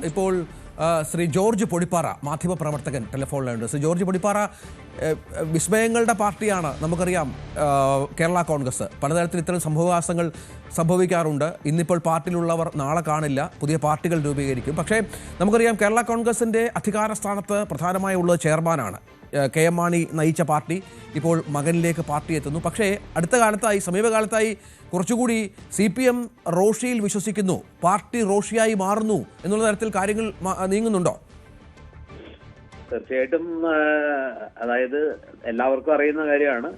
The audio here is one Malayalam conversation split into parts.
ഇപ്പോൾ ശ്രീ ജോർജ് പൊടിപ്പാറ മാധ്യമപ്രവർത്തകൻ ടെലിഫോണിലുണ്ട്. ശ്രീ ജോർജ് പൊടിപ്പാറ, വിസ്മയങ്ങളുടെ പാർട്ടിയാണ് നമുക്കറിയാം കേരള കോൺഗ്രസ്. പലതരത്തിൽ ഇത്തരം സംഭവവികാസങ്ങൾ സംഭവിക്കാറുണ്ട്. ഇന്നിപ്പോൾ പാർട്ടിയിലുള്ളവർ നാളെ കാണില്ല, പുതിയ പാർട്ടികൾ രൂപീകരിക്കും. പക്ഷേ നമുക്കറിയാം കേരള കോൺഗ്രസിൻ്റെ അധികാര സ്ഥാനത്ത് പ്രധാനമായുള്ളത് ചെയർമാനാണ്. കെ എം മാണി നയിച്ച പാർട്ടി ഇപ്പോൾ മകനിലേക്ക് പാർട്ടി എത്തുന്നു. പക്ഷേ അടുത്ത കാലത്തായി, സമീപകാലത്തായി കുറച്ചുകൂടി CPM റോഷിയിൽ വിശ്വസിക്കുന്നു, പാർട്ടി റോഷിയായി മാറുന്നു എന്നുള്ള തരത്തിൽ കാര്യങ്ങൾ നീങ്ങുന്നുണ്ടോ? തീർച്ചയായിട്ടും. അതായത് എല്ലാവർക്കും അറിയുന്ന കാര്യമാണ്,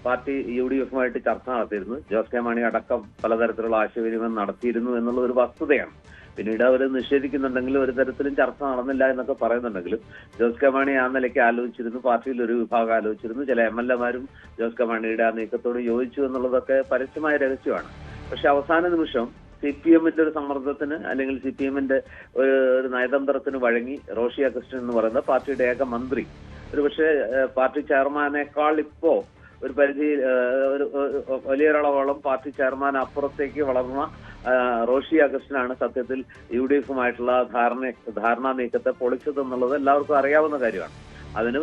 പാർട്ടി UDF-ഉമായിട്ട് ചർച്ച നടത്തിയിരുന്നു. ജോസ് കെ മാണി അടക്കം പലതരത്തിലുള്ള ആശയവിനിമയം നടത്തിയിരുന്നു എന്നുള്ള ഒരു വസ്തുതയാണ്. പിന്നീട് അവർ നിഷേധിക്കുന്നുണ്ടെങ്കിലും ഒരു തരത്തിലും ചർച്ച നടന്നില്ല എന്നൊക്കെ പറയുന്നുണ്ടെങ്കിലും ജോസ് കെ മാണി ആ നിലയ്ക്ക് ആലോചിച്ചിരുന്നു. പാർട്ടിയിൽ ഒരു വിഭാഗം ആലോചിച്ചിരുന്നു. ചില MLA-മാരും ജോസ് കെ മാണിയുടെ ആ നീക്കത്തോട് യോജിച്ചു എന്നുള്ളതൊക്കെ പരസ്യമായ രഹസ്യമാണ്. പക്ഷെ അവസാന നിമിഷം CPM-ന്റെ ഒരു സമ്മർദ്ദത്തിന്, അല്ലെങ്കിൽ CPM-ന്റെ ഒരു നയതന്ത്രത്തിന് വഴങ്ങി റോഷി അഗസ്റ്റിൻ എന്ന് പറയുന്ന പാർട്ടിയുടെ ഏക മന്ത്രി, ഒരുപക്ഷെ പാർട്ടി ചെയർമാനേക്കാൾ ഇപ്പോ ഒരു പരിധി, ഒരു വലിയൊരളവോളം പാർട്ടി ചെയർമാൻ അപ്പുറത്തേക്ക് വളർന്ന റോഷി അഗസ്റ്റിനാണ് സത്യത്തിൽ UDF-ഉമായിട്ടുള്ള ധാരണാ നീക്കത്തെ പൊളിച്ചതെന്നുള്ളത് എല്ലാവർക്കും അറിയാവുന്ന കാര്യമാണ്. അതിന്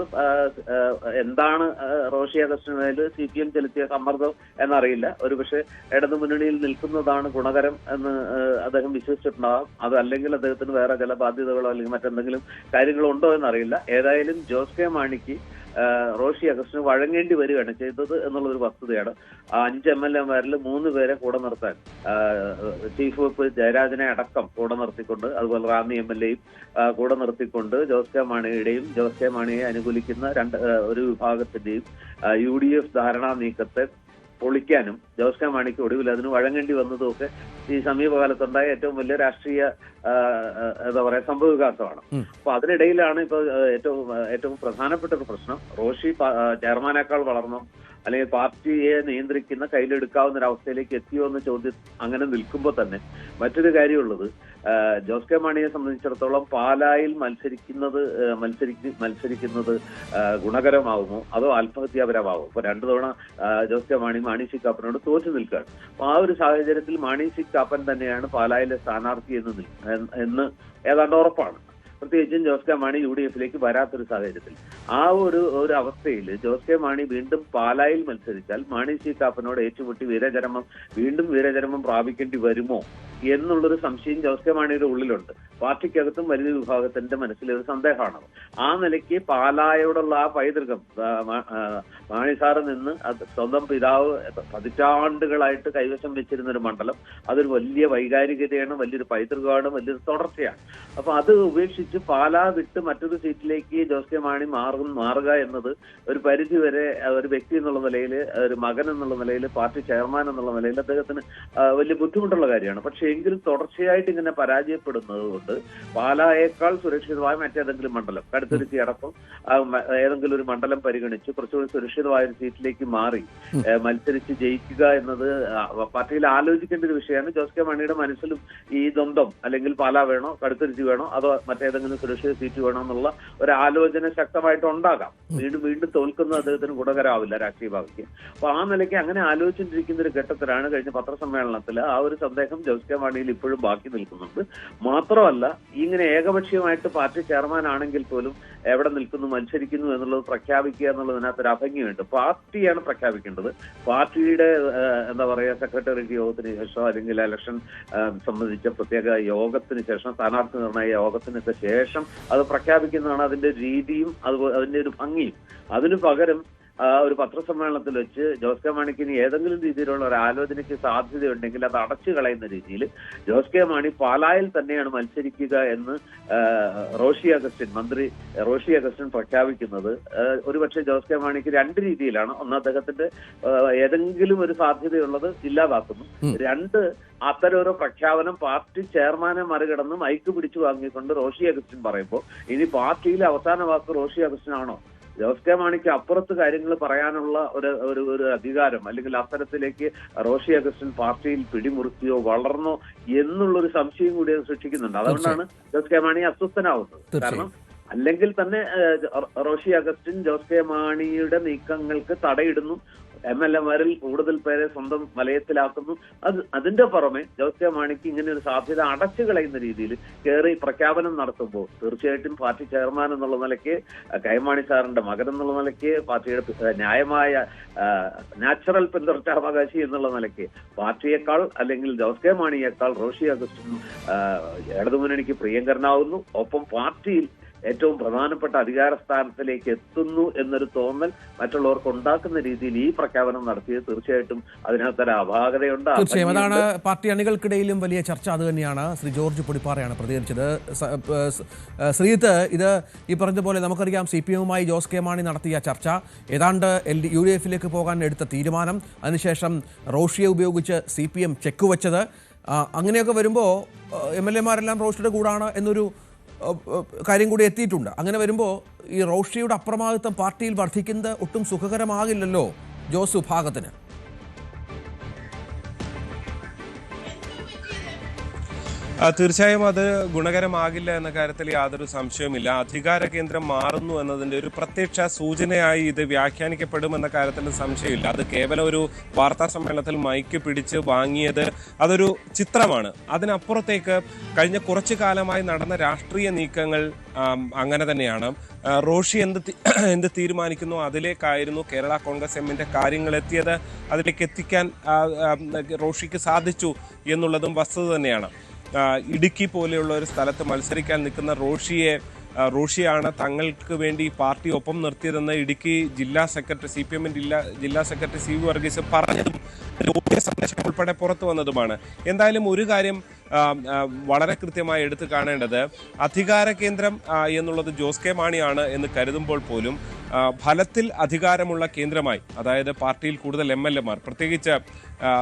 എന്താണ് റോഷി അഗസ്റ്റിനുമേൽ CPM ചെലുത്തിയ സമ്മർദ്ദം എന്നറിയില്ല. ഒരുപക്ഷെ ഇടതുമുന്നണിയിൽ നിൽക്കുന്നതാണ് ഗുണകരം എന്ന് അദ്ദേഹം വിശ്വസിച്ചിട്ടുണ്ടാകാം. അതല്ലെങ്കിൽ അദ്ദേഹത്തിന് വേറെ ചില ബാധ്യതകളോ അല്ലെങ്കിൽ മറ്റെന്തെങ്കിലും കാര്യങ്ങളോ ഉണ്ടോ എന്നറിയില്ല. ഏതായാലും ജോസ് കെ മാണിക്ക് റോഷി അഗസ്റ്റിന് വഴങ്ങേണ്ടി വരികയാണ് ചെയ്തത് എന്നുള്ളൊരു വസ്തുതയാണ്. 5 MLA-മാരിൽ 3 പേരെ കൂടെ നിർത്താൻ ചീഫ് വിപ്പ് ജയരാജനെ അടക്കം കൂടെ നിർത്തിക്കൊണ്ട്, അതുപോലെ റാന്നി MLA-യും കൂടെ നിർത്തിക്കൊണ്ട് ജോസ് കെ മാണിയുടെയും ജോസ് കെ മാണിയെ അനുകൂലിക്കുന്ന ഒരു വിഭാഗത്തിന്റെയും UDF ധാരണാ നീക്കത്തെ പൊളിക്കാനും ജോസ് കെ മാണിക്ക് ഒടുവിൽ അതിന് വഴങ്ങേണ്ടി വന്നതുമൊക്കെ ഈ സമീപകാലത്തുണ്ടായ ഏറ്റവും വലിയ രാഷ്ട്രീയ എന്താ പറയാ സംഭവവികാസമാണ്. അപ്പൊ അതിനിടയിലാണ് ഇപ്പൊ ഏറ്റവും പ്രധാനപ്പെട്ട ഒരു പ്രശ്നം, റോഷി ചെയർമാനേക്കാൾ വളർന്നോ അല്ലെങ്കിൽ പാർട്ടിയെ നിയന്ത്രിക്കുന്ന കയ്യിലെടുക്കാവുന്ന ഒരു അവസ്ഥയിലേക്ക് എത്തിയോ എന്ന ചോദ്യം അങ്ങനെ നിൽക്കുമ്പോൾ തന്നെ മറ്റൊരു കാര്യമുള്ളത്, ജോസ് കെ മാണിയെ സംബന്ധിച്ചിടത്തോളം പാലായിൽ മത്സരിക്കുന്നത് ഗുണകരമാവുമോ അതോ ആത്മഹത്യാപരമാവോ? ഇപ്പൊ 2 തവണ ജോസ് കെ മാണി സി കാപ്പനോട് തോറ്റു നിൽക്കുകയാണ്. അപ്പൊ ആ ഒരു സാഹചര്യത്തിൽ മാണി സി കാപ്പൻ തന്നെയാണ് പാലായിലെ സ്ഥാനാർത്ഥി എന്ന് ഏതാണ്ട് ഉറപ്പാണ്. പ്രത്യേകിച്ചും ജോസ് കെ മാണി UDF-ലേക്ക് വരാത്തൊരു സാഹചര്യത്തിൽ ആ ഒരു അവസ്ഥയിൽ ജോസ് കെ മാണി വീണ്ടും പാലായിൽ മത്സരിച്ചാൽ മാണി സി കാപ്പനോട് ഏറ്റുമുട്ടി വീണ്ടും വീരചരമം പ്രാപിക്കേണ്ടി വരുമോ എന്നുള്ളൊരു സംശയം ജോസ് കെ മാണിയുടെ ഉള്ളിലുണ്ട്. പാർട്ടിക്കകത്തും വലിയ വിഭാഗത്തിന്റെ മനസ്സിലൊരു സന്ദേഹമാണ്. ആ നിലയ്ക്ക് പാലായോടുള്ള ആ പൈതൃകം, മാണി സാറ് നിന്ന് സ്വന്തം പിതാവ് പതിറ്റാണ്ടുകളായിട്ട് കൈവശം വെച്ചിരുന്ന ഒരു മണ്ഡലം, അതൊരു വലിയ വൈകാരികതയാണ്, വലിയൊരു പൈതൃകമാണ്, വലിയൊരു തുടർച്ചയാണ്. അപ്പൊ അത് ഉപേക്ഷിച്ച് പാലാ വിട്ട് മറ്റൊരു സീറ്റിലേക്ക് ജോസ് കെ മാണി മാറുക എന്നത് ഒരു പരിധിവരെ ഒരു വ്യക്തി എന്നുള്ള നിലയിൽ, ഒരു മകൻ എന്നുള്ള നിലയിൽ, പാർട്ടി ചെയർമാൻ എന്നുള്ള നിലയിൽ അദ്ദേഹത്തിന് വലിയ ബുദ്ധിമുട്ടുള്ള കാര്യമാണ്. പക്ഷെ എങ്കിലും തുടർച്ചയായിട്ട് ഇങ്ങനെ പരാജയപ്പെടുന്നത് കൊണ്ട് പാലായേക്കാൾ സുരക്ഷിതമായ മറ്റേതെങ്കിലും മണ്ഡലം, കടുത്തുരുത്തി അടക്കം ഏതെങ്കിലും ഒരു മണ്ഡലം പരിഗണിച്ച് കുറച്ചുകൂടി സുരക്ഷിതമായ ഒരു സീറ്റിലേക്ക് മാറി മത്സരിച്ച് ജയിക്കുക എന്നത് പാർട്ടിയിൽ ആലോചിക്കേണ്ട ഒരു വിഷയമാണ്. ജോസ് കെ മാണിയുടെ മനസ്സിലും ഈ ദ്വന്ദ്വം, അല്ലെങ്കിൽ പാലാ വേണോ കടുത്തുരുത്തി വേണോ അതോ മറ്റേതെങ്കിലും സുരക്ഷിത സീറ്റ് വേണോ എന്നുള്ള ഒരു ആലോചന ശക്തമായിട്ട് ഉണ്ടാകാം. വീണ്ടും തോൽക്കുന്നത് അദ്ദേഹത്തിന് ഗുണകരമാവില്ല രാഷ്ട്രീയ ഭാവിക്ക്. അപ്പൊ ആ നിലയ്ക്ക് അങ്ങനെ ആലോചിച്ചിരിക്കുന്ന ഒരു ഘട്ടത്തിലാണ് കഴിഞ്ഞ പത്രസമ്മേളനത്തിൽ ആ ഒരു സന്ദേഹം ജോസ് കെ മാണിയിൽ ഇപ്പോഴും ബാക്കി നിൽക്കുന്നുണ്ട്. മാത്രമല്ല, ഇങ്ങനെ ഏകപക്ഷീയമായിട്ട് പാർട്ടി ചെയർമാൻ ആണെങ്കിൽ പോലും എവിടെ നിൽക്കുന്നു, മത്സരിക്കുന്നു എന്നുള്ളത് പ്രഖ്യാപിക്കുക എന്നുള്ളതിനകത്തൊരു അഭംഗിയുണ്ട്. പാർട്ടിയാണ് പ്രഖ്യാപിക്കേണ്ടത്. പാർട്ടിയുടെ എന്താ പറയുക, സെക്രട്ടേറിയറ്റ് യോഗത്തിന് ശേഷം അല്ലെങ്കിൽ ഇലക്ഷൻ സംബന്ധിച്ച പ്രത്യേക യോഗത്തിന് ശേഷം, സ്ഥാനാർത്ഥി നിർണയ യോഗത്തിനൊക്കെ ശേഷം അത് പ്രഖ്യാപിക്കുന്നതാണ് അതിന്റെ രീതിയും അതിന്റെ ഒരു ഭംഗിയും. അതിനു പകരം ഒരു പത്രസമ്മേളനത്തിൽ വെച്ച് ജോസ് കെ മാണിക്ക് ഇനി ഏതെങ്കിലും രീതിയിലുള്ള ഒരു ആലോചനയ്ക്ക് സാധ്യതയുണ്ടെങ്കിൽ അത് അടച്ചു കളയുന്ന രീതിയിൽ ജോസ് കെ മാണി പാലായിൽ തന്നെയാണ് മത്സരിക്കുക എന്ന് മന്ത്രി റോഷി അഗസ്റ്റിൻ പ്രഖ്യാപിക്കുന്നത് ഒരുപക്ഷെ ജോസ് കെ മാണിക്ക് 2 രീതിയിലാണ്. ഒന്ന്, അദ്ദേഹത്തിന്റെ ഏതെങ്കിലും ഒരു സാധ്യതയുള്ളത് ഇല്ലാതാക്കുന്നു. 2, അത്തരം ഒരു പ്രഖ്യാപനം പാർട്ടി ചെയർമാനെ മറികടന്ന് മൈക്ക് പിടിച്ചു വാങ്ങിക്കൊണ്ട് റോഷി അഗസ്റ്റിൻ പറയുമ്പോൾ ഇനി പാർട്ടിയിലെ അവസാന വാക്ക് റോഷി അഗസ്റ്റിൻ ആണോ? ജോസ് കെ മാണിക്ക് അപ്പുറത്ത് കാര്യങ്ങൾ പറയാനുള്ള ഒരു അധികാരം, അല്ലെങ്കിൽ അത്തരത്തിലേക്ക് റോഷി അഗസ്റ്റിൻ പാർട്ടിയിൽ പിടിമുറുക്കിയോ വളർന്നോ എന്നുള്ളൊരു സംശയം കൂടി അത് സൃഷ്ടിക്കുന്നുണ്ട്. അതുകൊണ്ടാണ് ജോസ് കെ മാണി അസ്വസ്ഥനാവുന്നത്. കാരണം അല്ലെങ്കിൽ തന്നെ റോഷി അഗസ്റ്റിൻ ജോസ് കെ മാണിയുടെ നീക്കങ്ങൾക്ക് തടയിടുന്നു, MLA-മാരിൽ കൂടുതൽ പേരെ സ്വന്തം വലയത്തിലാക്കുന്നു. അതിന്റെ പുറമെ ജോസ് കെ മാണിക്ക് ഇങ്ങനെ ഒരു സാധ്യത അടച്ചു കളയുന്ന രീതിയിൽ കയറി പ്രഖ്യാപനം നടത്തുമ്പോൾ തീർച്ചയായിട്ടും പാർട്ടി ചെയർമാൻ എന്നുള്ള നിലയ്ക്ക്, കൈമാണി സാറിന്റെ മകൻ എന്നുള്ള നിലയ്ക്ക്, പാർട്ടിയുടെ ന്യായമായ നാച്ചുറൽ പിന്തുടർച്ചാവകാശി എന്നുള്ള നിലയ്ക്ക് പാർട്ടിയേക്കാൾ അല്ലെങ്കിൽ ജോസ് കെ മാണിയേക്കാൾ റോഷി അഗസ്റ്റിൻ ഇടതുമുന്നണിക്ക് പ്രിയങ്കരനാവുന്നു. ഒപ്പം പാർട്ടിയിൽ ഏറ്റവും പ്രധാനപ്പെട്ട അധികാര സ്ഥാനത്തിലേക്ക് എത്തുന്നു എന്നൊരു തോന്നൽ മറ്റുള്ളവർക്ക് ഉണ്ടാക്കുന്ന രീതിയിൽ ഈ പ്രഖ്യാപനം നടത്തിയത് തീർച്ചയായിട്ടും അതിനകത്തൊരു അപാകതയുണ്ട്. തീർച്ചയായും അതാണ് പാർട്ടി അണികൾക്കിടയിലും വലിയ ചർച്ച. അത് തന്നെയാണ് ശ്രീ ജോർജ് പൊടിപ്പാറയാണ് പ്രതികരിച്ചത്. ശ്രീജിത്ത്, ഇത് ഈ പറഞ്ഞ പോലെ നമുക്കറിയാം CPM-വുമായി ജോസ് കെ മാണി നടത്തിയ ചർച്ച, ഏതാണ്ട് UDF-ലേക്ക് പോകാൻ എടുത്ത തീരുമാനം, അതിനുശേഷം റോഷിയെ ഉപയോഗിച്ച് CPM ചെക്ക് വെച്ചത്, അങ്ങനെയൊക്കെ വരുമ്പോൾ MLA-മാരെല്ലാം റോഷിയുടെ കൂടാണ് എന്നൊരു കാര്യം കൂടി എത്തിയിട്ടുണ്ട്. അങ്ങനെ വരുമ്പോൾ ഈ റോഷിയുടെ അപ്രമാദിത്വം പാർട്ടിയിൽ വർദ്ധിക്കുന്നത് ഒട്ടും സുഖകരമാകില്ലല്ലോ ജോസ് വിഭാഗത്തിന്. തീർച്ചയായും അത് ഗുണകരമാകില്ല എന്ന കാര്യത്തിൽ യാതൊരു സംശയവുമില്ല. അധികാര കേന്ദ്രം മാറുന്നു എന്നതിൻ്റെ ഒരു പ്രത്യക്ഷ സൂചനയായി ഇത് വ്യാഖ്യാനിക്കപ്പെടുമെന്ന കാര്യത്തിൽ സംശയമില്ല. അത് കേവലം ഒരു വാർത്താ സമ്മേളനത്തിൽ മൈക്ക് പിടിച്ച് വാങ്ങിയത് അതൊരു ചിത്രമാണ്. അതിനപ്പുറത്തേക്ക് കഴിഞ്ഞ കുറച്ചു കാലമായി നടന്ന രാഷ്ട്രീയ നീക്കങ്ങൾ അങ്ങനെ തന്നെയാണ്. റോഷി എന്ത് തീരുമാനിക്കുന്നു അതിലേക്കായിരുന്നു കേരള കോൺഗ്രസ് എമ്മിൻ്റെ കാര്യങ്ങൾ എത്തിയത്. അതിലേക്ക് എത്തിക്കാൻ റോഷിക്ക് സാധിച്ചു എന്നുള്ളതും വസ്തുത തന്നെയാണ്. ഇടുക്കി പോലെയുള്ള ഒരു സ്ഥലത്ത് മത്സരിക്കാൻ നിൽക്കുന്ന റോഷിയാണ് തങ്ങൾക്ക് വേണ്ടി പാർട്ടി ഒപ്പം നിർത്തിയതെന്ന് ഇടുക്കി ജില്ലാ സെക്രട്ടറി CPM-ന്റെ ജില്ലാ സെക്രട്ടറി CV വർഗീസ് പറഞ്ഞതും സന്ദേശം ഉൾപ്പെടെ പുറത്തു വന്നതുമാണ്. എന്തായാലും ഒരു കാര്യം വളരെ കൃത്യമായി എടുത്തു കാണേണ്ടത്, അധികാര കേന്ദ്രം എന്നുള്ളത് ജോസ് കെ മാണിയാണ് എന്ന് കരുതുമ്പോൾ പോലും ഫലത്തിൽ അധികാരമുള്ള കേന്ദ്രമായി, അതായത് പാർട്ടിയിൽ കൂടുതൽ MLA-മാർ, പ്രത്യേകിച്ച്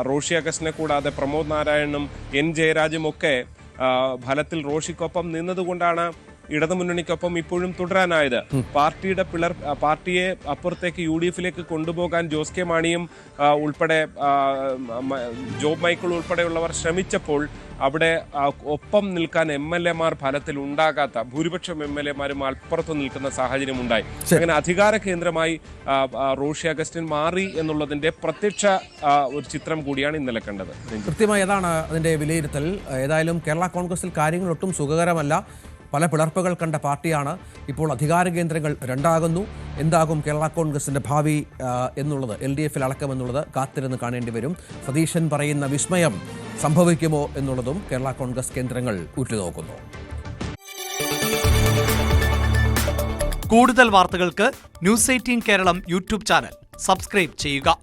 റോഷി അഗസ്റ്റിനെ കൂടാതെ പ്രമോദ് നാരായണനും N ജയരാജും ഒക്കെ ഫലത്തിൽ റോഷിക്കൊപ്പം നിന്നതുകൊണ്ടാണ് ഇടതുമുന്നണിക്കൊപ്പം ഇപ്പോഴും തുടരാനായത്. പാർട്ടിയെ അപ്പുറത്തേക്ക് UDF-ലേക്ക് കൊണ്ടുപോകാൻ ജോസ് കെ മാണിയും ഉൾപ്പെടെ ജോബ് മൈക്കിൾ ഉൾപ്പെടെയുള്ളവർ ശ്രമിച്ചപ്പോൾ അവിടെ ഒപ്പം നിൽക്കാൻ MLA-മാർ ഫലത്തിൽ ഉണ്ടാകാത്ത ഭൂരിപക്ഷം MLA-മാരും അപ്പുറത്ത് നിൽക്കുന്ന സാഹചര്യം ഉണ്ടായി. അങ്ങനെ അധികാര കേന്ദ്രമായി റോഷി അഗസ്റ്റിൻ മാറി എന്നുള്ളതിന്റെ പ്രത്യക്ഷ ഒരു ചിത്രം കൂടിയാണ് ഇന്നലെ കണ്ടത്. കൃത്യമായി അതാണ് അതിന്റെ വിലയിരുത്തൽ. ഏതായാലും കേരള കോൺഗ്രസിൽ കാര്യങ്ങൾ ഒട്ടും സുഖകരമല്ല. പല പിളർപ്പുകൾ കണ്ട പാർട്ടിയാണ്. ഇപ്പോൾ അധികാര കേന്ദ്രങ്ങൾ രണ്ടാകുന്നു. എന്താകും കേരള കോൺഗ്രസിൻ്റെ ഭാവി എന്നുള്ളത്, LDF-ൽ അടക്കമെന്നുള്ളത് കാത്തിരുന്ന് കാണേണ്ടി വരും. സതീശൻ പറയുന്ന വിസ്മയം സംഭവിക്കുമോ എന്നുള്ളതും കേരള കോൺഗ്രസ് കേന്ദ്രങ്ങൾ ഉറ്റുനോക്കുന്നു. കൂടുതൽ വാർത്തകൾക്ക് News 18 Keralam YouTube channel subscribe ചെയ്യുക.